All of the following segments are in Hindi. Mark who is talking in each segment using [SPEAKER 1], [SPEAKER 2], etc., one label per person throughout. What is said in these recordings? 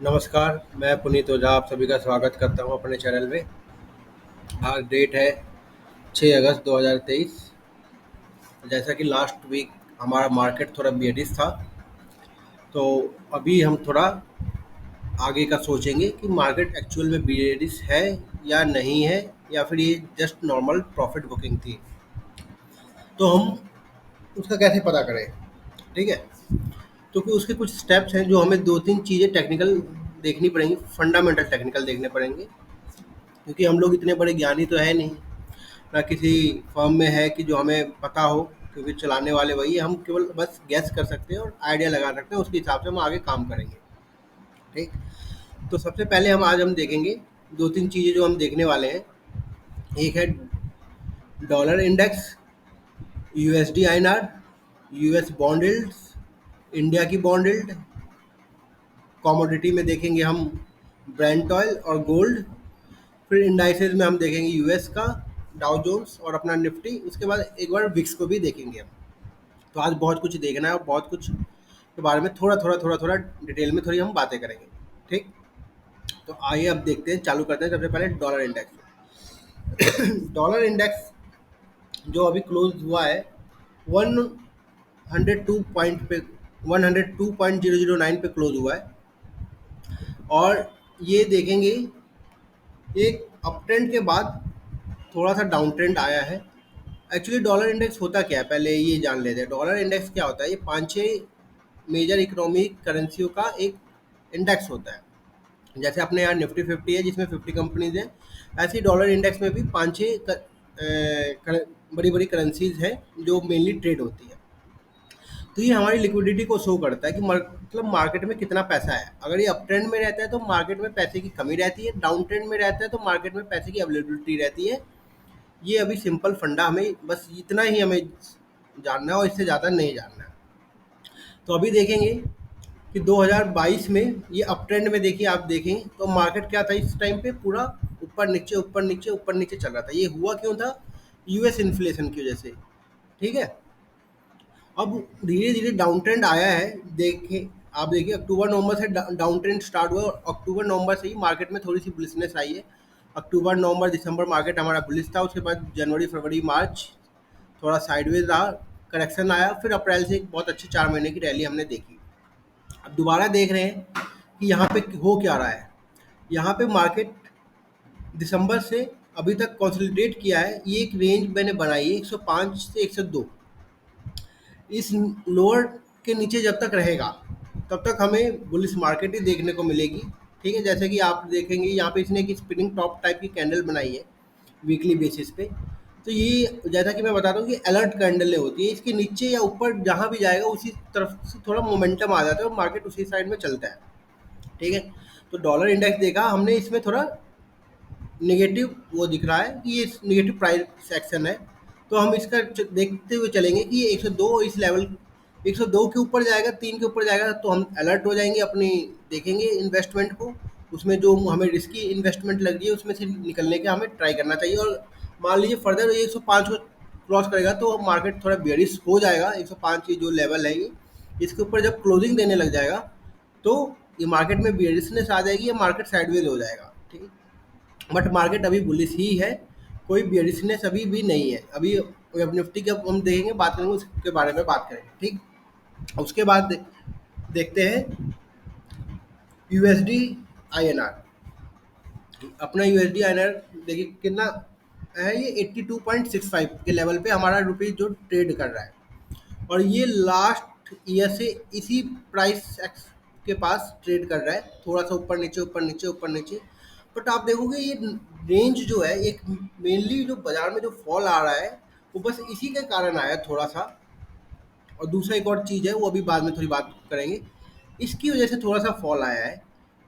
[SPEAKER 1] नमस्कार, मैं पुनीत ओझा आप सभी का स्वागत करता हूँ अपने चैनल में। आज डेट है 6 अगस्त 2023। जैसा कि लास्ट वीक हमारा मार्केट थोड़ा बेरिश था, तो अभी हम थोड़ा आगे का सोचेंगे कि मार्केट एक्चुअल में बेरिश है या नहीं है, या फिर ये जस्ट नॉर्मल प्रॉफिट बुकिंग थी। तो हम उसका कैसे पता करें, ठीक है? क्योंकि उसके कुछ स्टेप्स हैं जो हमें दो तीन चीज़ें टेक्निकल देखनी पड़ेंगी, फंडामेंटल टेक्निकल देखने पड़ेंगे। क्योंकि हम लोग इतने बड़े ज्ञानी तो है नहीं, ना किसी फर्म में है कि जो हमें पता हो, क्योंकि चलाने वाले वही हैं। हम केवल बस गैस कर सकते हैं और आइडिया लगा सकते हैं, उसके हिसाब से हम आगे काम करेंगे। ठीक। तो सबसे पहले हम देखेंगे दो तीन चीज़ें जो हम देखने वाले हैं। एक है dollar index, USD INR, US bond yields, India की बॉन्ड यील्ड। कमोडिटी में देखेंगे हम ब्रेंट ऑयल और गोल्ड। फिर इंडाइसेस में हम देखेंगे यूएस का डाउ जोन्स और अपना निफ्टी। उसके बाद एक बार विक्स को भी देखेंगे हम। तो आज बहुत कुछ देखना है और बहुत कुछ के बारे में थोड़ा डिटेल में थोड़ी हम बातें करेंगे। ठीक। तो आइए अब देखते हैं, चालू करते हैं सबसे पहले डॉलर इंडेक्स। डॉलर इंडेक्स जो अभी क्लोज हुआ है 102 पॉइंट पे, 102.009 पे क्लोज हुआ है। और ये देखेंगे एक अप ट्रेंड के बाद थोड़ा सा डाउन ट्रेंड आया है। एक्चुअली डॉलर इंडेक्स होता क्या है, पहले ये जान लेते हैं। डॉलर इंडेक्स क्या होता है? ये पाँच छः मेजर इकोनॉमिक करेंसियों का एक इंडेक्स होता है। जैसे अपने यहाँ निफ्टी 50 है जिसमें 50 कंपनीज हैं, ऐसे ही डॉलर इंडेक्स में भी पाँच छः बड़ी बड़ी करेंसीज हैं जो मेनली ट्रेड होती है। तो ये हमारी लिक्विडिटी को शो करता है कि मतलब मार्केट में कितना पैसा है। अगर ये अप ट्रेंड में रहता है तो मार्केट में पैसे की कमी रहती है, डाउन ट्रेंड में रहता है तो मार्केट में पैसे की अवेलेबिलिटी रहती है। ये अभी सिंपल फंडा, हमें बस इतना ही हमें जानना है और इससे ज़्यादा नहीं जानना है। तो अभी देखेंगे कि 2022 में ये अप ट्रेंड में, देखिए आप देखें तो मार्केट क्या था इस टाइम पे, पूरा ऊपर नीचे ऊपर नीचे ऊपर नीचे चल रहा था। ये हुआ क्यों था? यूएस इन्फ्लेशन की वजह से। ठीक है। अब धीरे धीरे डाउन ट्रेंड आया है। देखें, आप देखिए अक्टूबर नवंबर से डाउन ट्रेंड स्टार्ट हुआ और अक्टूबर नवंबर से ही मार्केट में थोड़ी सी बुलिशनेस आई है। अक्टूबर नवंबर दिसंबर मार्केट हमारा बुलिश था। उसके बाद जनवरी फरवरी मार्च थोड़ा साइडवेज रहा, करेक्शन आया, फिर अप्रैल से एक बहुत अच्छी 4 महीने की रैली हमने देखी। अब दोबारा देख रहे हैं कि यहाँ पे हो क्या रहा है। यहाँ पे मार्केट दिसंबर से अभी तक कंसोलिडेट किया है। ये एक रेंज मैंने बनाई है 105 से 102। इस लोअर के नीचे जब तक रहेगा तब तक हमें बुलिश मार्केट ही देखने को मिलेगी। ठीक है। जैसे कि आप देखेंगे यहाँ पे इसने एक स्पिनिंग टॉप टाइप की कैंडल बनाई है वीकली बेसिस पे। तो ये जैसा कि मैं बताता हूँ कि अलर्ट कैंडल होती है, इसके नीचे या ऊपर जहाँ भी जाएगा उसी तरफ से थोड़ा मोमेंटम आ जाता है और मार्केट उसी साइड में चलता है। ठीक है। तो डॉलर इंडेक्स देखा हमने, इसमें थोड़ा नेगेटिव वो दिख रहा है कि ये नेगेटिव प्राइस एक्शन है। तो हम इसका देखते हुए चलेंगे कि ये 102 इस लेवल, 102 के ऊपर जाएगा, 3 के ऊपर जाएगा तो हम अलर्ट हो जाएंगे, अपनी देखेंगे इन्वेस्टमेंट को। उसमें जो हमें रिस्की इन्वेस्टमेंट लग रही है उसमें से निकलने का हमें ट्राई करना चाहिए। और मान लीजिए फर्दर ये 105 को क्रॉस करेगा तो मार्केट थोड़ा बेयरिश हो जाएगा। 105 की जो लेवल है ये, इसके ऊपर जब क्लोजिंग देने लग जाएगा तो ये मार्केट में बेयरिशनेस आ जाएगी या मार्केट साइडवेज हो जाएगा। ठीक है। बट मार्केट अभी बुलिश ही है, कोई बेयरिशनेस अभी भी नहीं है। अभी निफ्टी के हम देखेंगे, बात करेंगे, उसके बारे में बात करेंगे। ठीक। उसके बाद देखते हैं यूएसडी आईएनआर। अपना यूएसडी आईएनआर देखिए कितना है, ये 82.65 के लेवल पे हमारा रुपीज जो ट्रेड कर रहा है। और ये लास्ट ईयर से इसी प्राइस एक्स के पास ट्रेड कर रहा है, थोड़ा सा ऊपर नीचे ऊपर नीचे ऊपर नीचे। बट आप देखोगे ये रेंज जो है, एक मेनली जो बाजार में जो फॉल आ रहा है वो बस इसी के कारण आया है थोड़ा सा। और दूसरा एक और चीज़ है, वो अभी बाद में थोड़ी बात करेंगे। इसकी वजह से थोड़ा सा फॉल आया है।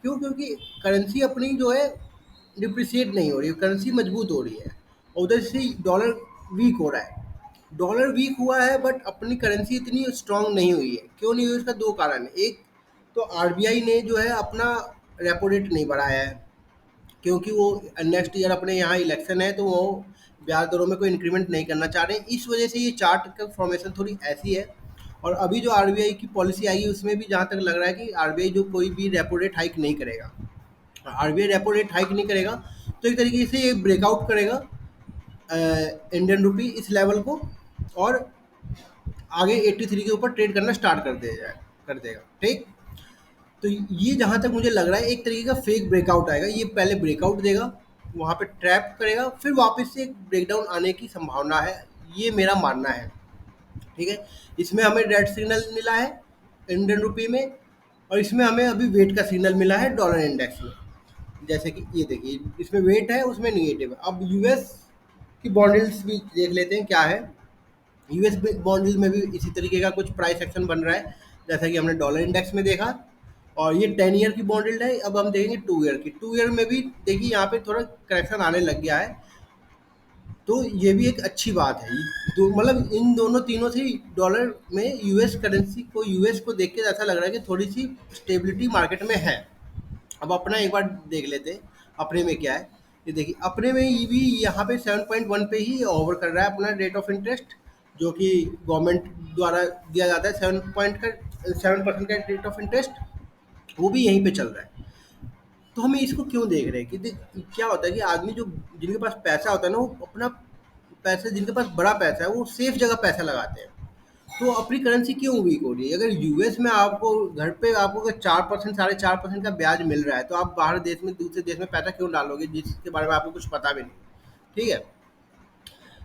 [SPEAKER 1] क्यों? क्योंकि करेंसी अपनी जो है डिप्रिसिएट नहीं हो रही है, करेंसी मजबूत हो रही है और उधर से डॉलर वीक हो रहा है। डॉलर वीक हुआ है बट अपनी करेंसी इतनी स्ट्रांग नहीं हुई है। क्यों नहीं हुई? इसका दो कारण है। एक तो आरबीआई ने जो है अपना रेपो रेट नहीं बढ़ाया है, क्योंकि वो नेक्स्ट ईयर अपने यहाँ इलेक्शन है तो वो ब्याज दरों में कोई इंक्रीमेंट नहीं करना चाह रहे हैं। इस वजह से ये चार्ट का फॉर्मेशन थोड़ी ऐसी है। और अभी जो आरबीआई की पॉलिसी आई है उसमें भी जहाँ तक लग रहा है कि आरबीआई जो कोई भी रेपो रेट हाइक नहीं करेगा। आरबीआई रेपो रेट हाइक नहीं करेगा तो एक तरीके से ये ब्रेकआउट करेगा इंडियन रुपी इस लेवल को, और आगे 83 के ऊपर ट्रेड करना स्टार्ट कर देगा। ठीक। तो ये जहाँ तक मुझे लग रहा है एक तरीके का फेक ब्रेकआउट आएगा, ये पहले ब्रेकआउट देगा, वहाँ पे ट्रैप करेगा, फिर वापस से एक ब्रेकडाउन आने की संभावना है, ये मेरा मानना है। ठीक है। इसमें हमें रेड सिग्नल मिला है इंडियन रुपी में, और इसमें हमें अभी वेट का सिग्नल मिला है डॉलर इंडेक्स में। जैसे कि ये देखिए इसमें वेट है, उसमें निगेटिव है। अब यूएस की बॉन्डिल्स भी देख लेते हैं क्या है। यूएस बॉन्ड में भी इसी तरीके का कुछ प्राइस एक्शन बन रहा है, जैसा कि हमने डॉलर इंडेक्स में देखा। और ये 10 ईयर की बॉन्ड है। अब हम देखेंगे 2 ईयर की। 2 ईयर में भी देखिए यहाँ पे थोड़ा करेक्शन आने लग गया है, तो ये भी एक अच्छी बात है। दो मतलब इन दोनों तीनों से डॉलर में यूएस करेंसी को, यूएस को देख के ऐसा लग रहा है कि थोड़ी सी स्टेबिलिटी मार्केट में है। अब अपना एक बार देख लेते हैं अपने में क्या है। ये देखिए अपने में ये भी यहाँ पे 7.1 पे ही ओवर कर रहा है अपना रेट ऑफ इंटरेस्ट, जो कि गवर्नमेंट द्वारा दिया जाता है। 7% का रेट ऑफ इंटरेस्ट, वो भी यहीं पे चल रहा है। तो हम इसको क्यों देख रहे हैं कि क्या होता है कि आदमी जो, जिनके पास पैसा होता है ना, वो अपना पैसे, जिनके पास बड़ा पैसा है वो सेफ जगह पैसा लगाते हैं। तो अपनी करेंसी क्यों वीक हो रही है? अगर यूएस में आपको घर पे आपको अगर 4%, 4.5% का ब्याज मिल रहा है, तो आप बाहर देश में, दूसरे देश में पैसा क्यों डालोगे जिसके बारे में आपको कुछ पता भी नहीं। ठीक है।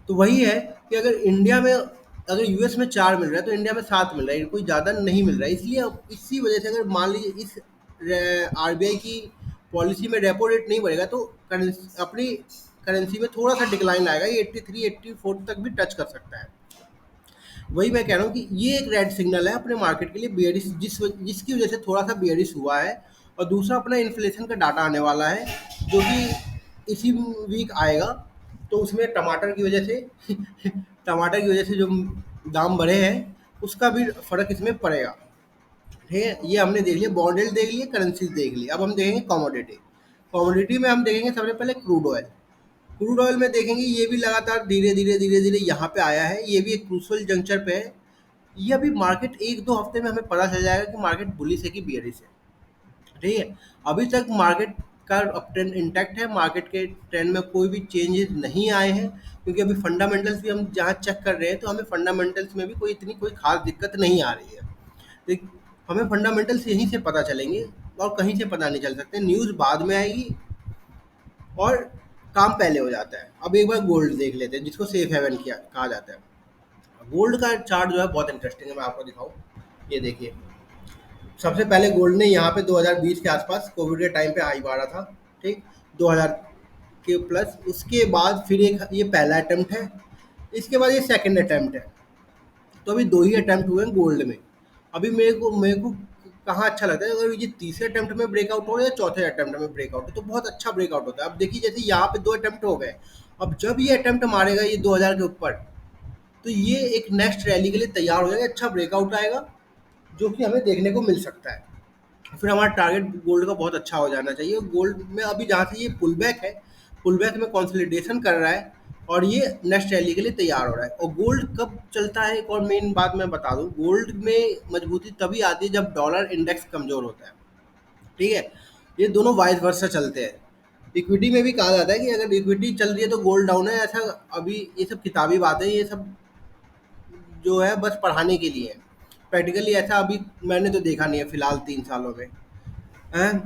[SPEAKER 1] तो वही है कि अगर इंडिया में, अगर यूएस में 4 मिल रहा है तो इंडिया में 7 मिल रहा है, कोई ज़्यादा नहीं मिल रहा है। इसलिए इसी वजह से अगर मान लीजिए इस आरबीआई की पॉलिसी में रेपो रेट नहीं बढ़ेगा तो अपनी करेंसी में थोड़ा सा डिक्लाइन आएगा, ये 83, 84 तक भी टच कर सकता है। वही मैं कह रहा हूँ कि ये एक रेड सिग्नल है अपने मार्केट के लिए, बियरिश, जिसकी वजह से थोड़ा सा बियरिश हुआ है। और दूसरा अपना इन्फ्लेशन का डाटा आने वाला है, जो कि इसी वीक आएगा। तो उसमें टमाटर की वजह से टमाटर की वजह से जो दाम बढ़े हैं उसका भी फर्क इसमें पड़ेगा। ठीक है। ये हमने देख लिया, बॉन्ड यील्ड देख लिए, करेंसीज देख ली। अब हम देखेंगे कमोडिटी। कमोडिटी में हम देखेंगे सबसे पहले क्रूड ऑयल। क्रूड ऑयल में देखेंगे ये भी लगातार धीरे धीरे यहाँ पे आया है, ये भी एक क्रूशल जंक्चर पे है। ये अभी मार्केट 1-2 हफ्ते में हमें पता चल जाएगा कि मार्केट बुलिश है कि बियरिश है। ठीक है। अभी तक मार्केट का अप ट्रेंड इंटैक्ट है, मार्केट के ट्रेंड में कोई भी चेंजेस नहीं आए हैं, क्योंकि अभी फंडामेंटल्स भी हम जहाँ चेक कर रहे हैं तो हमें फंडामेंटल्स में भी कोई खास दिक्कत नहीं आ रही है। देख, हमें फंडामेंटल्स यहीं से पता चलेंगे, और कहीं से पता नहीं चल सकते। न्यूज़ बाद में आएगी और काम पहले हो जाता है। अब एक बार गोल्ड देख लेते हैं, जिसको सेफ हेवन किया कहा जाता है। गोल्ड का चार्ट जो है बहुत इंटरेस्टिंग है, मैं आपको दिखाऊं। ये देखिए, सबसे पहले गोल्ड ने यहाँ पे 2020 के आसपास कोविड के टाइम पे हाई मारा था। ठीक। 2000 के प्लस, उसके बाद फिर एक ये पहला अटेम्प्ट है, इसके बाद ये सेकंड अटेम्प्ट है। तो अभी 2 ही अटेम्प्ट हुए हैं गोल्ड में। अभी मेरे को कहाँ अच्छा लगता है, अगर ये तीसरे अटेम्प्ट में ब्रेकआउट हो या चौथे अटेम्प्ट में ब्रेकआउट हो तो बहुत अच्छा ब्रेकआउट होता है। अब देखिए जैसे यहाँ पे 2 अटेम्प्ट हो गए, अब जब ये अटेम्प्ट मारेगा ये 2000 के ऊपर, तो ये एक नेक्स्ट रैली के लिए तैयार हो जाएगा, अच्छा ब्रेकआउट आएगा, जो कि हमें देखने को मिल सकता है। फिर हमारा टारगेट गोल्ड का बहुत अच्छा हो जाना चाहिए। गोल्ड में अभी जहाँ से ये पुल बैक है, पुल बैक में कंसोलिडेशन कर रहा है, और ये नेक्स्ट रैली के लिए तैयार हो रहा है। और गोल्ड कब चलता है, एक और मेन बात मैं बता दूं, गोल्ड में मजबूती तभी आती है जब डॉलर इंडेक्स कमज़ोर होता है। ठीक है। ये दोनों वाइस वर्सा चलते हैं। इक्विटी में भी कहा जाता है कि अगर इक्विटी चल रही है तो गोल्ड डाउन है, ऐसा अभी ये सब किताबी बातें, ये सब जो है बस पढ़ाने के लिए है। प्रैक्टिकली ऐसा अभी मैंने तो देखा नहीं है फिलहाल 3 सालों में। हैं?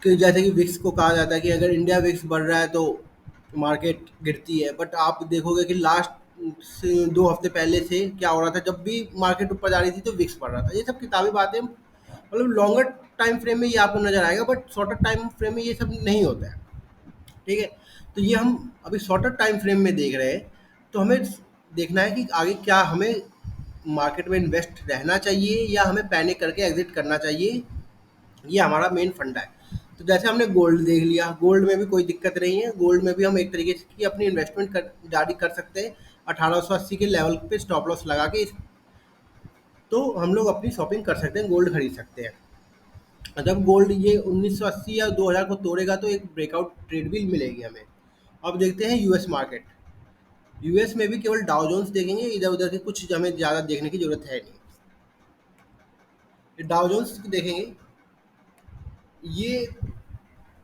[SPEAKER 1] कि जैसे कि विक्स को कहा जाता है कि अगर इंडिया विक्स बढ़ रहा है तो मार्केट गिरती है, बट आप देखोगे कि लास्ट से 2 हफ्ते पहले से क्या हो रहा था, जब भी मार्केट ऊपर जा रही थी तो विक्स बढ़ रहा था। ये सब किताबी बातें, मतलब लॉन्गर टाइम फ्रेम में ये आपको नजर आएगा, बट शॉर्टर टाइम फ्रेम में ये सब नहीं होता है। ठीक है। तो ये हम अभी शॉर्टर टाइम फ्रेम में देख रहे हैं। तो हमें देखना है कि आगे क्या हमें मार्केट में इन्वेस्ट रहना चाहिए या हमें पैनिक करके एग्जिट करना चाहिए, ये हमारा मेन फंडा है। तो जैसे हमने गोल्ड देख लिया, गोल्ड में भी कोई दिक्कत नहीं है, गोल्ड में भी हम एक तरीके की अपनी इन्वेस्टमेंट जारी कर सकते हैं 1880 के लेवल पे स्टॉप लॉस लगा के। तो हम लोग अपनी शॉपिंग कर सकते हैं, गोल्ड खरीद सकते हैं। और जब गोल्ड ये 1980 या 2000 को तोड़ेगा तो एक ब्रेकआउट ट्रेड भी मिलेगी हमें। अब देखते हैं यूएस मार्केट। यूएस में भी केवल डाउ जोन्स देखेंगे, इधर उधर के कुछ हमें ज़्यादा देखने की जरूरत है नहीं। डाउ जोन्स देखेंगे, ये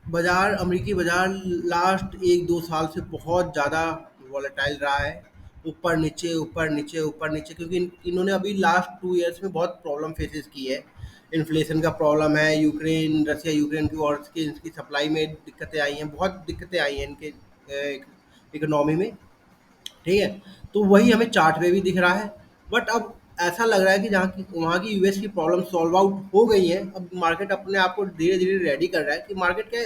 [SPEAKER 1] बाजार, अमेरिकी बाजार लास्ट 1-2 साल से बहुत ज़्यादा वॉलेटाइल रहा है, ऊपर नीचे ऊपर नीचे ऊपर नीचे, क्योंकि इन्होंने अभी लास्ट 2 ईयर्स में बहुत प्रॉब्लम फेसेस की है। इन्फ्लेशन का प्रॉब्लम है, यूक्रेन रसिया यूक्रेन की वॉर की इनकी सप्लाई में दिक्कतें आई हैं, बहुत दिक्कतें आई हैं इनके इकोनॉमी में। ठीक है, तो वही हमें चार्ट में भी दिख रहा है। बट अब ऐसा लग रहा है कि जहाँ की वहाँ की यूएस की प्रॉब्लम सॉल्व आउट हो गई है, अब मार्केट अपने आप को धीरे धीरे रेडी कर रहा है कि मार्केट के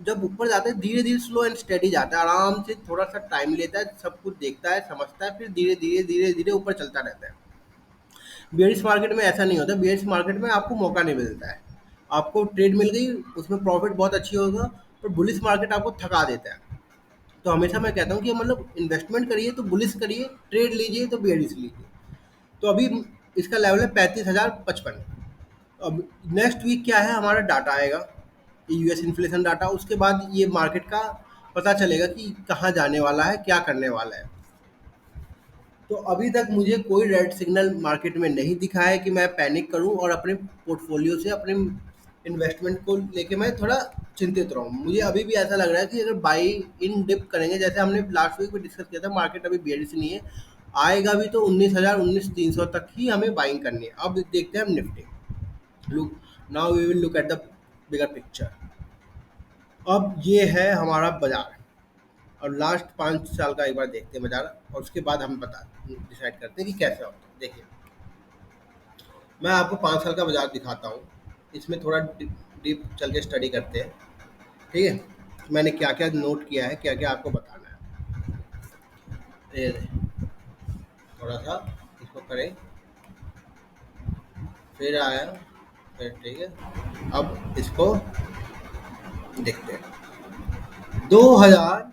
[SPEAKER 1] जब ऊपर जाता है धीरे धीरे स्लो एंड स्टेडी जाता है, आराम से थोड़ा सा टाइम लेता है, सब कुछ देखता है समझता है, फिर धीरे धीरे धीरे धीरे ऊपर चलता रहता है। बेयरिश मार्केट में ऐसा नहीं होता, बेयरिश मार्केट में आपको मौका नहीं मिलता है, आपको ट्रेड मिल गई, उसमें प्रॉफिट बहुत अच्छी होगा, पर बुलिश मार्केट आपको थका देता है। तो हमेशा मैं कहता हूँ कि मतलब इन्वेस्टमेंट करिए तो बुलिश करिए, ट्रेड लीजिए तो बेयरिश लीजिए। तो अभी इसका लेवल है 35,055। अब नेक्स्ट वीक क्या है, हमारा डाटा आएगा, यूएस इन्फ्लेशन डाटा, उसके बाद ये मार्केट का पता चलेगा कि कहाँ जाने वाला है, क्या करने वाला है। तो अभी तक मुझे कोई रेड सिग्नल मार्केट में नहीं दिखा है कि मैं पैनिक करूं और अपने पोर्टफोलियो से अपने इन्वेस्टमेंट को लेके मैं थोड़ा चिंतित रहूं। मुझे अभी भी ऐसा लग रहा है कि अगर बाई इन डिप करेंगे, जैसे हमने लास्ट वीक में डिस्कस किया था, मार्केट अभी बेयरिश नहीं है, आएगा भी तो 19,000 19,300 तक ही हमें बाइंग करनी है। अब देखते हैं हम Nifty. Look, now we will look at the bigger picture. अब ये है हमारा बाजार, और लास्ट 5 साल का एक बार देखते हैं बाजार, और उसके बाद हम बता डिसाइड करते हैं कि कैसे होता है। देखिए, मैं आपको 5 साल का बाजार दिखाता हूँ, इसमें थोड़ा डीप चल के स्टडी करते हैं। ठीक है, मैंने क्या क्या नोट किया है, क्या क्या आपको बताना है। ये थोड़ा सा इसको करें, फिर आया, फिर ठीक है। अब इसको देखते हैं। 2000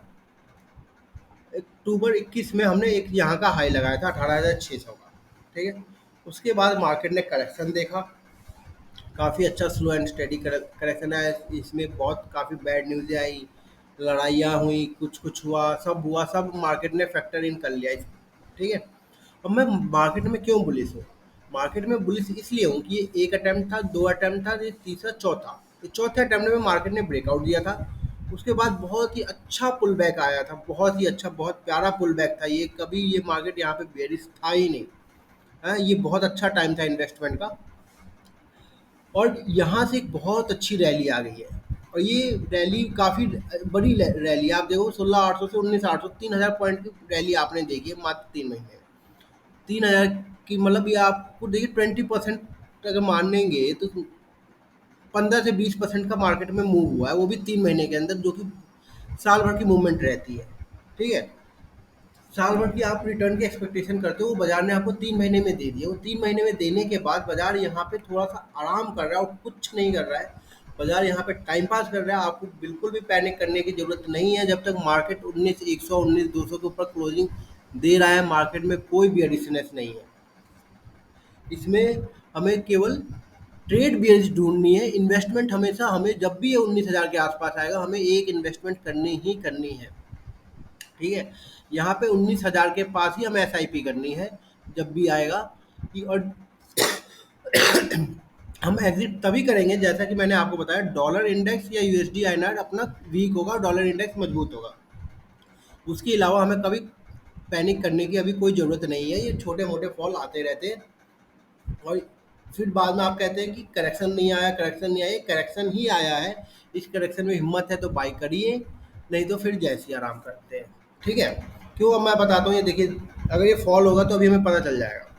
[SPEAKER 1] अक्टूबर 21 में हमने एक यहाँ का हाई लगाया था 18,600 का। ठीक है, उसके बाद मार्केट ने करेक्शन देखा, काफ़ी अच्छा स्लो एंड स्टेडी करेक्शन है। इसमें बहुत काफ़ी बैड न्यूज़ आई, लड़ाइयाँ हुई, कुछ कुछ हुआ, सब मार्केट ने फैक्टर इन कर लिया ठीक है। अब मैं मार्केट में क्यों बुलिश हूँ, मार्केट में बुलिश इसलिए हूँ कि ये एक अटैम्प्ट था, दो अटैम्प्ट था, ये तीसरा चौथा, ये चौथे अटैम्प्ट में मार्केट ने ब्रेकआउट दिया था। उसके बाद बहुत ही अच्छा पुल बैक आया था, बहुत ही अच्छा, बहुत प्यारा पुल बैक था ये, कभी ये मार्केट यहाँ पे बेरिश था ही नहीं है। ये बहुत अच्छा टाइम था इन्वेस्टमेंट का, और यहाँ से एक बहुत अच्छी रैली आ गई है, और ये रैली काफ़ी बड़ी रैली है। आप देखो 16,800 से 19,800, 3,000 पॉइंट की रैली आपने देखी है मात्र 3 महीने में। 3,000 की मतलब ये आपको देखिए 20% अगर मानेंगे तो 15 से 20% का मार्केट में मूव हुआ है, वो भी 3 महीने के अंदर, जो कि साल भर की मूवमेंट रहती है। ठीक है, साल भर की आप रिटर्न की एक्सपेक्टेशन करते हो, वो बाजार ने आपको 3 महीने में दे दिया। वो 3 महीने में देने के बाद बाजार यहाँ पे थोड़ा सा आराम कर रहा है और कुछ नहीं कर रहा है, बाजार यहाँ पे टाइम पास कर रहा है। आपको बिल्कुल भी पैनिक करने की जरूरत नहीं है, जब तक मार्केट 19,100 19,200 के ऊपर क्लोजिंग दे रहा है, मार्केट में कोई भी एडिशनेस नहीं है। इसमें हमें केवल ट्रेड बेस्ड ढूंढनी है, इन्वेस्टमेंट हमेशा हमें जब भी ये 19,000 के आसपास आएगा, हमें एक इन्वेस्टमेंट करनी ही करनी है। ठीक है, यहाँ पे 19,000 के पास ही हमें एसआईपी करनी है जब भी आएगा। और हम एग्जिट तभी करेंगे जैसा कि मैंने आपको बताया, डॉलर इंडेक्स या यूएसडी आईएनआर अपना वीक होगा, डॉलर इंडेक्स मजबूत होगा। उसके अलावा हमें कभी पैनिक करने की अभी कोई ज़रूरत नहीं है, ये छोटे मोटे फॉल आते रहते हैं, और फिर बाद में आप कहते हैं कि करेक्शन नहीं आया, करेक्शन नहीं आया, करेक्शन ही आया है। इस करेक्शन में हिम्मत है तो बाई करिए, नहीं तो फिर जैसे ही आराम करते हैं। ठीक है, क्यों, अब मैं बताता हूँ। ये देखिए, अगर ये फॉल होगा तो अभी हमें पता चल जाएगा।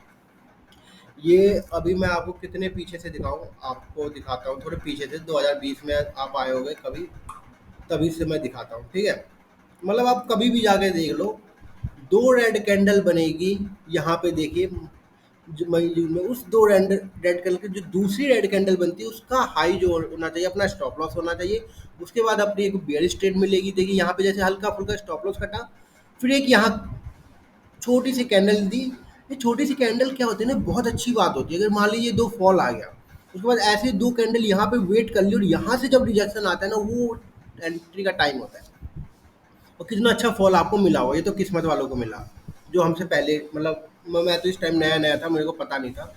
[SPEAKER 1] ये अभी मैं आपको कितने पीछे से दिखाऊं, आपको दिखाता हूँ थोड़े पीछे से, 2020 में आप आए होंगे कभी, तभी से मैं दिखाता हूँ। ठीक है, मतलब आप कभी भी जाके देख लो, दो रेड कैंडल बनेगी यहाँ पे देखिए, मई जून में उस दो रेड रेड कैंडल की जो दूसरी रेड कैंडल बनती है, उसका हाई जो होना चाहिए, अपना स्टॉप लॉस होना चाहिए। उसके बाद अपनी एक बेयरिश ट्रेड मिलेगी। देखिए यहाँ पे जैसे हल्का फुल्का स्टॉप लॉस कटा, फिर एक यहाँ छोटी सी कैंडल दी। ये छोटी सी कैंडल क्या होती है ना, बहुत अच्छी बात होती है। अगर मान लीजिए दो फॉल आ गया, उसके बाद ऐसे दो कैंडल यहाँ पे वेट कर ली, और यहाँ से जब रिजेक्शन आता है ना, वो एंट्री का टाइम होता है। और कितना अच्छा फॉल आपको मिला हो, ये तो किस्मत वालों को मिला, जो हमसे पहले मतलब मैं तो इस टाइम नया नया था, मेरे को पता नहीं था।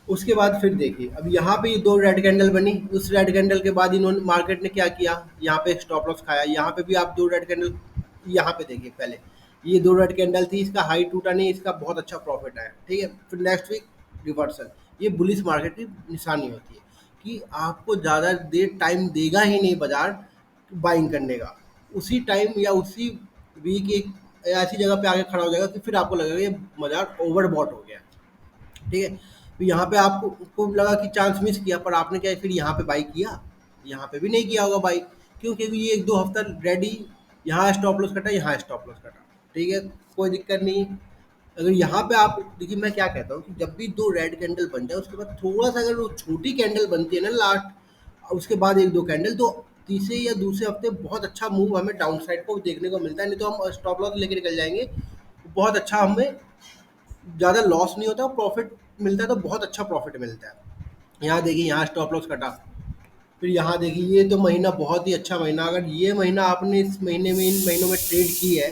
[SPEAKER 1] उसके बाद फिर देखिए, अब यहाँ पे ये दो रेड कैंडल बनी, उस रेड कैंडल के बाद इन्होंने मार्केट ने क्या किया, यहाँ पे स्टॉप लॉस खाया, यहाँ पे भी आप दो रेड कैंडल, यहाँ पे देखिए पहले ये दो रेड कैंडल थी, इसका हाई टूटा नहीं, इसका बहुत अच्छा प्रॉफिट आया, ठीक है। फिर नेक्स्ट वीक रिवर्सल, ये बुलिश मार्केट की निशानी होती है कि आपको ज़्यादा देर टाइम देगा ही नहीं बाजार बाइंग करने का, उसी टाइम या उसी वीक एक ऐसी जगह पे आके खड़ा हो जाएगा कि फिर आपको लगेगा ये बाजार ओवरबॉट हो गया, ठीक है। तो यहाँ पे आपको को लगा कि चांस मिस किया, पर आपने क्या फिर यहाँ पे बाई किया, यहाँ पे भी नहीं किया होगा बाई, क्यों, क्योंकि ये एक दो हफ्ता रेडी, यहाँ स्टॉप लॉस कटा, यहाँ स्टॉप लॉस कटा, ठीक है, कोई दिक्कत नहीं। अगर यहाँ पे आप देखिए, मैं क्या कहता हूँ कि जब भी दो रेड कैंडल बन जाए, उसके बाद थोड़ा सा अगर वो छोटी कैंडल बनती है ना लास्ट, उसके बाद एक दो कैंडल, तो तीसरे या दूसरे हफ्ते बहुत अच्छा मूव हमें डाउन साइड को देखने को मिलता है, नहीं तो हम स्टॉप लॉस लेके निकल जाएंगे, बहुत अच्छा हमें ज़्यादा लॉस नहीं होता, प्रॉफिट मिलता है तो बहुत अच्छा प्रॉफिट मिलता है। यहाँ देखिए, यहाँ स्टॉप लॉस कटा, फिर यहाँ देखिए, ये तो महीना बहुत ही अच्छा महीना, अगर ये महीना आपने इस महीने में इन महीनों में ट्रेड की है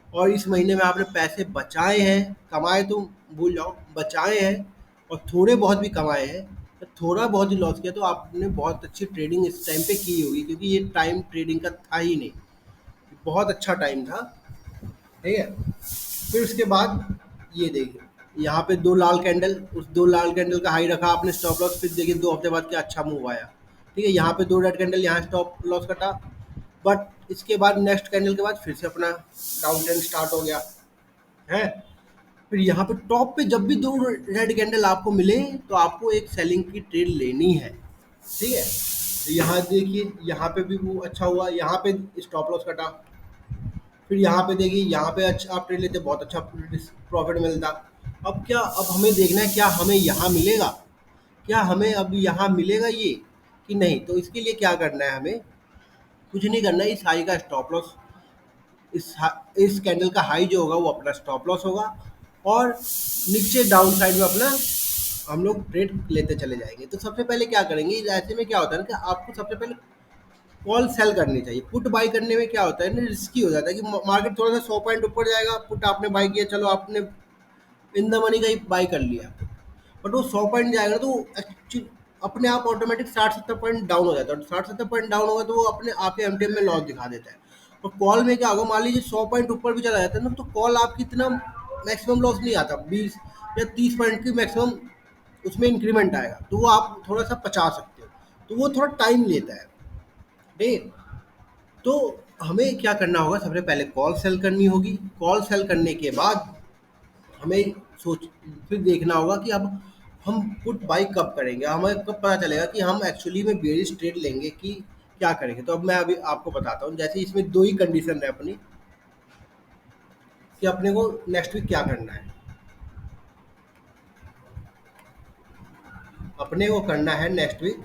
[SPEAKER 1] और इस महीने में आपने पैसे बचाए हैं, कमाए तो भूल जाओ, बचाए हैं और थोड़े बहुत भी कमाए हैं, तो थोड़ा बहुत ही लॉस किया तो आपने बहुत अच्छी ट्रेडिंग इस टाइम पे की होगी, क्योंकि ये टाइम ट्रेडिंग का था ही नहीं, बहुत अच्छा टाइम था, ठीक है। फिर उसके बाद ये देखिए, यहाँ पे दो लाल कैंडल, उस दो लाल कैंडल का हाई रखा आपने स्टॉप लॉस, फिर देखिए दो हफ्ते बाद क्या अच्छा मूव आया, ठीक है। यहाँ पे दो रेड कैंडल, यहाँ स्टॉप लॉस कटा, बट इसके बाद नेक्स्ट कैंडल के बाद फिर से अपना डाउन ट्रेंड स्टार्ट हो गया है। फिर यहाँ पे टॉप पे जब भी दो रेड कैंडल आपको मिले, तो आपको एक सेलिंग की ट्रेड लेनी है, ठीक है। तो यहाँ देखिए, यहाँ पे भी वो अच्छा हुआ, यहाँ पे स्टॉप लॉस कटा, फिर यहाँ पे देखिए, यहाँ पे अच्छा आप ट्रेड लेते, बहुत अच्छा प्रॉफिट मिलता। अब क्या, अब हमें देखना है क्या हमें यहाँ मिलेगा, क्या हमें अब यहाँ मिलेगा ये कि नहीं, तो इसके लिए क्या करना है, हमें कुछ नहीं करना है, इस हाई का स्टॉप लॉस, इस कैंडल का हाई जो होगा वो अपना स्टॉप लॉस होगा, और नीचे डाउन साइड में अपना हम लोग ट्रेड लेते चले जाएंगे। तो सबसे पहले क्या करेंगे, ऐसे में क्या होता है ना कि आपको सबसे पहले कॉल सेल करनी चाहिए। पुट बाई करने में क्या होता है ना, रिस्की हो जाता है कि मार्केट थोड़ा सा 100 पॉइंट ऊपर जाएगा, पुट आपने बाई किया, चलो आपने इन द मनी का ही बाई कर लिया, बट वो 100 पॉइंट जाएगा ना, तो एक्चुअली अपने आप ऑटोमेटिक 60-70 पॉइंट डाउन हो जाता है, और 60-70 पॉइंट डाउन होगा तो वो अपने आपके एमटीएम में लॉस दिखा देता है। और कॉल में क्या होगा, मान लीजिए 100 पॉइंट ऊपर भी चला जाता है ना, तो कॉल आपकी इतना मैक्सिमम लॉस नहीं आता, 20 या 30 पॉइंट की मैक्सिमम उसमें इंक्रीमेंट आएगा, तो वो आप थोड़ा सा बचा सकते हो, तो वो थोड़ा टाइम लेता है, ठीक। तो हमें क्या करना होगा, सबसे पहले कॉल सेल करनी होगी, कॉल सेल करने के बाद हमें सोच फिर देखना होगा कि अब हम पुट बाई कब करेंगे, हमें कब पता चलेगा कि हम एक्चुअली में बेरिश ट्रेड लेंगे कि क्या करेंगे। तो अब मैं अभी आपको बताता हूँ, जैसे इसमें दो ही कंडीशन है अपनी, कि अपने को नेक्स्ट वीक क्या करना है। अपने को करना है नेक्स्ट वीक,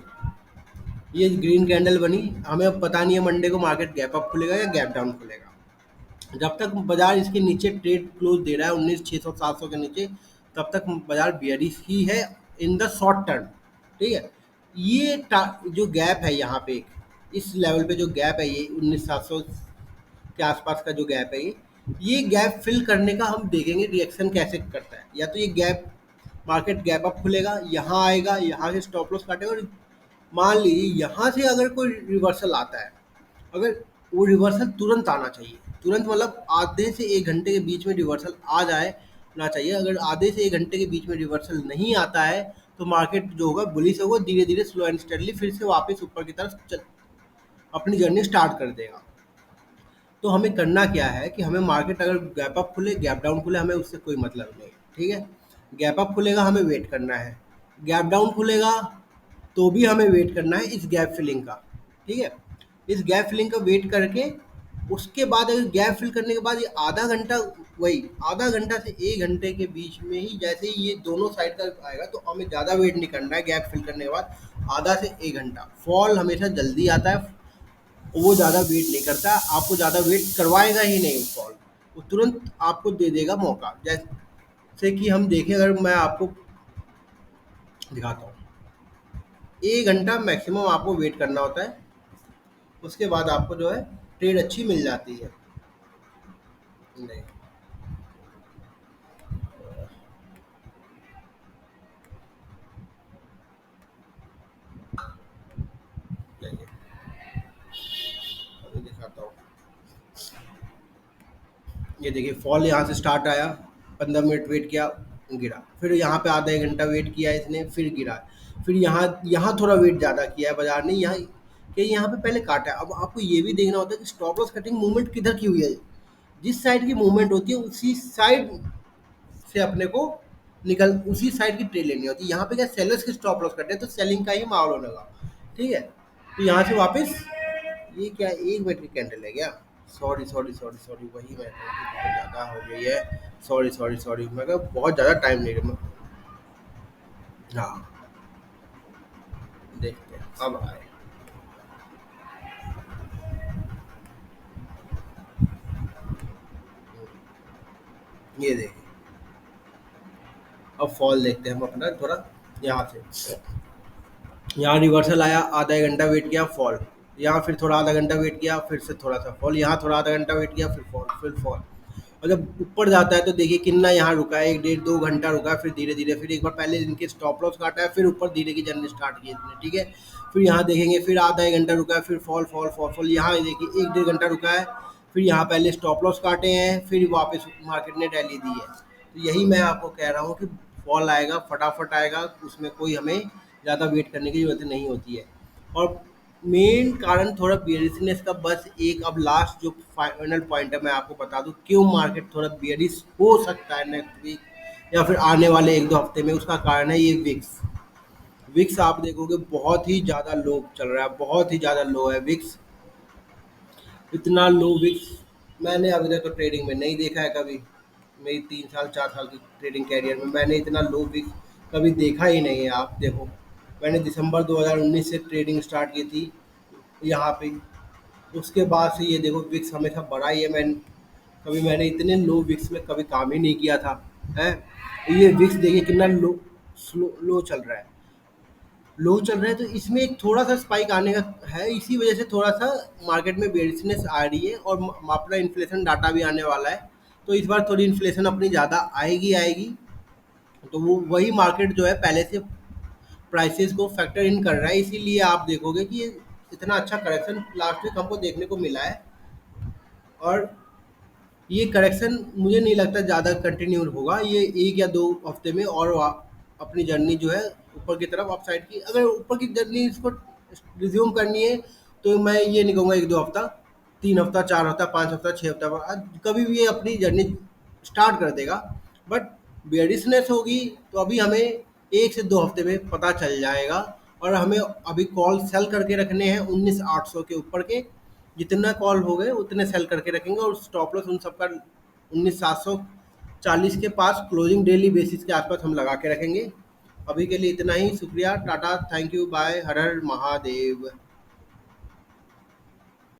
[SPEAKER 1] ये ग्रीन कैंडल बनी, हमें अब पता नहीं है मंडे को मार्केट गैप अप खुलेगा या गैप डाउन खुलेगा। जब तक बाजार इसके नीचे ट्रेड क्लोज दे रहा है 19,600-700 के नीचे, तब तक बाजार बियरिश ही है इन द शॉर्ट टर्म, ठीक है। ये जो गैप है यहाँ पे, इस लेवल पे जो गैप है, ये 19,700 के आसपास का जो गैप है, ये गैप फिल करने का हम देखेंगे रिएक्शन कैसे करता है। या तो ये गैप, मार्केट गैप अप खुलेगा, यहाँ आएगा, यहाँ से स्टॉप लॉस काटेगा, और मान लीजिए यहाँ से अगर कोई रिवर्सल आता है, अगर वो रिवर्सल तुरंत आना चाहिए, तुरंत मतलब आधे से 1 घंटे के बीच में रिवर्सल आ जाए ना चाहिए। अगर आधे से 1 घंटे के बीच में रिवर्सल नहीं आता है, तो मार्केट जो होगा बुलिश होगा, धीरे धीरे स्लो एंड स्टेडली फिर से वापस ऊपर की तरफ अपनी जर्नी स्टार्ट कर देगा। तो हमें करना क्या है कि हमें मार्केट अगर गैप अप खुले गैप डाउन खुले, हमें उससे कोई मतलब नहीं है, ठीक है। गैप अप खुलेगा, हमें वेट करना है, गैप डाउन खुलेगा तो भी हमें वेट करना है इस गैप फिलिंग का, ठीक है। इस गैप फिलिंग का वेट करके, उसके बाद अगर गैप फिल करने के बाद ये आधा घंटा, वही आधा घंटा से 1 घंटे के बीच में ही जैसे ही ये दोनों साइड का आएगा, तो हमें ज़्यादा वेट नहीं करना है। गैप फिल करने के बाद आधा से 1 घंटा, फॉल हमेशा जल्दी आता है, वो ज़्यादा वेट नहीं करता, आपको ज़्यादा वेट करवाएगा ही नहीं फॉल, वो तुरंत आपको दे देगा मौका। जैसे कि हम देखें, अगर मैं आपको दिखाता हूँ, 1 घंटा मैक्सिमम आपको वेट करना होता है, उसके बाद आपको जो है ट्रेड अच्छी मिल जाती है। नहीं, नहीं, अभी दिखाता हूँ। ये देखिए फॉल यहाँ से स्टार्ट आया, 15 मिनट वेट किया, गिरा, फिर यहाँ पे आधा एक घंटा वेट किया इसने, फिर गिरा, फिर यहाँ यहाँ थोड़ा वेट ज़्यादा किया है बाजार ने, यहाँ कि यहाँ पे पहले काटा है। अब आपको ये भी देखना होता है कि स्टॉप लॉस कटिंग मूवमेंट किधर की हुई है। जिस साइड की मूवमेंट होती है उसी साइड से अपने को निकल उसी साइड की ट्रेड लेनी होती है। यहाँ पे क्या सेलर्स के स्टॉप लॉस कटे हैं, तो सेलिंग का ही माहौल होने लगा। ठीक है, तो यहाँ से वापस, ये क्या 1 मिनट की कैंडल है क्या? सॉरी सॉरी सॉरी सॉरी, वही मैं कहूँ कि बहुत ज़्यादा हो गई है। सॉरी सॉरी सॉरी, मैं कहा बहुत ज़्यादा टाइम ले रहा मैं। हाँ, देखते हैं अब आए। ये देखिए, अब फॉल देखते हैं हम अपना थोड़ा यहाँ से। यहाँ रिवर्सल आया, आधा एक घंटा वेट किया, फॉल। यहाँ फिर थोड़ा आधा घंटा वेट किया, फिर से थोड़ा सा फॉल। यहाँ थोड़ा आधा घंटा वेट किया, फिर फॉल, फिर फॉल। और जब ऊपर जाता है तो देखिए कितना यहाँ रुका है, 1 डेढ़ 2 घंटा रुका है, फिर धीरे धीरे, फिर एक बार पहले इनके स्टॉप लॉस काटा है, फिर ऊपर धीरे की जर्नी स्टार्ट की इसने। ठीक है, फिर यहाँ देखेंगे, फिर आधा एक घंटा रुका है, फिर फॉल फॉल फॉल फॉल। यहाँ ये देखिए 1 डेढ़ घंटा रुका है, फिर यहाँ पहले स्टॉप लॉस काटे हैं, फिर वापस मार्केट ने रैली दी है। तो यही मैं आपको कह रहा हूँ कि फॉल आएगा, फटाफट आएगा, उसमें कोई हमें ज़्यादा वेट करने की ज़रूरत नहीं होती है। और मेन कारण थोड़ा बेयरिशनेस का, बस एक अब लास्ट जो फाइनल पॉइंट है मैं आपको बता दूं क्यों मार्केट थोड़ा बेयरिश हो सकता है नेक्स्ट वीक या फिर आने वाले 1 2 हफ्ते में। उसका कारण है ये विक्स। विक्स आप देखोगे बहुत ही ज़्यादा लो चल रहा है, बहुत ही ज़्यादा लो है विक्स। इतना लो विक्स मैंने अभी तक तो ट्रेडिंग में नहीं देखा है कभी। मेरी 3 साल 4 साल की ट्रेडिंग कैरियर में मैंने इतना लो विक्स कभी देखा ही नहीं है। आप देखो, मैंने दिसंबर 2019 से ट्रेडिंग स्टार्ट की थी यहाँ पे, उसके बाद से ये देखो विक्स हमेशा बढ़ा ही है। मैंने इतने लो विक्स में कभी काम ही नहीं किया था। है, ये विक्स देखिए कितना लो चल रहा है। लो चल रहा है तो इसमें एक थोड़ा सा स्पाइक आने का है, इसी वजह से थोड़ा सा मार्केट में बेरिशनेस आ रही है। और अपना इन्फ्लेशन डाटा भी आने वाला है, तो इस बार थोड़ी इन्फ्लेशन अपनी ज़्यादा आएगी आएगी। तो वो वही मार्केट जो है पहले से प्राइसेस को फैक्टर इन कर रहा है, इसीलिए आप देखोगे कि ये इतना अच्छा करेक्शन लास्ट वीक हमको देखने को मिला है। और ये करेक्शन मुझे नहीं लगता ज़्यादा कंटिन्यू होगा, ये 1 या 2 हफ्ते में और अपनी जर्नी जो है ऊपर की तरफ अपसाइड की, अगर ऊपर की जर्नी इसको रिज्यूम करनी है, तो मैं ये नहीं कहूँगा 1 2 हफ्ता, 3 हफ्ता 4 हफ्ता 5 हफ्ता 6 हफ्ता बाद कभी भी ये अपनी जर्नी स्टार्ट कर देगा। बट बेयरिशनेस होगी तो अभी हमें 1 से 2 हफ्ते में पता चल जाएगा। और हमें अभी कॉल सेल करके रखने हैं 19,800 के ऊपर के, जितना कॉल हो गए उतने सेल करके रखेंगे। और स्टॉप लॉस उन सबका 19,740 के पास क्लोजिंग डेली बेसिस के आसपास हम लगा के रखेंगे। अभी के लिए इतना ही, शुक्रिया, टाटा, थैंक यू, बाय, हर हर महादेव।